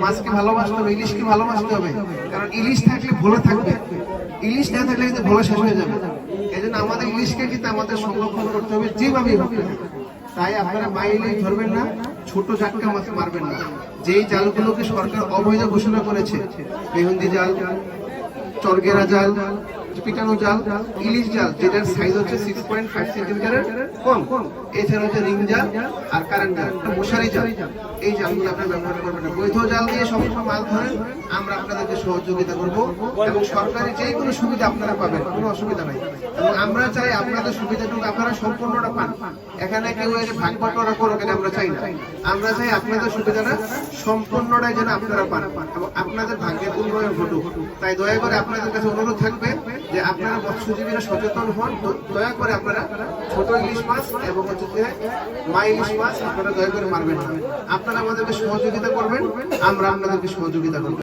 মাছকে ভালোবাসতে হবে, ইলিশকে ভালোবাসতে হবে, কারণ ইলিশ থাকলে ভোলা থাকবে, ইলিশ না থাকলে কিন্তু ভোলা শেষ হয়ে যাবে। এই জন্য আমাদের ইলিশকে কিন্তু আমাদের সংরক্ষণ করতে হবে যেভাবেই হোক। তাই আপনারা মাই ইলিশ ধরবেন না, ছোট জাটকা মাছ মারবেন না। যেই জালগুলোকে সরকার অবৈধ ঘোষণা করেছে, মেহন্দি জাল, চরগেরা জাল, পিটানো জাল, ইলিশ জাল যেটার সাইজ হচ্ছে 6.5 সেন্টিমিটারের কম, এছাড়া হচ্ছে রিং জাল আর কারেন্ট জাল, মশারি জাল, এই জালগুলো আপনারা ব্যবহার করবেন না। বৈধ জাল দিয়ে সবসময় মাছ ধরেন, আমরা আপনাদেরকে সহযোগিতা করব এবং সরকারি যে কোনো সুবিধা আপনারা পাবেন, কোনো অসুবিধা নাই। এবং আমরা চাই আপনাদের সুবিধাটুকু আপনারা সম্পূর্ণটা পান। এখানে কেউ এসে ভাগ বাটোয়ারা করুক, এটা আমরা চাই না। আমরা চাই আপনাদের সুবিধাটা সম্পূর্ণটাই যেন আপনারা পান এবং আপনাদের ভাগ্যের উন্নয়ন ঘটুক। তাই দয়া করে আপনাদের কাছে অনুরোধ থাকবে যে আপনারা মৎস্যজীবীরা সচেতন হন, দয়া করে আপনারা ছোট ইলিশ মাছ এবং হচ্ছে যে মাই ইলিশ মাছ আপনারা দয়া করে মারবেন না। আপনারা আমাদেরকে সহযোগিতা করবেন, আমরা আপনাদেরকে সহযোগিতা করবো।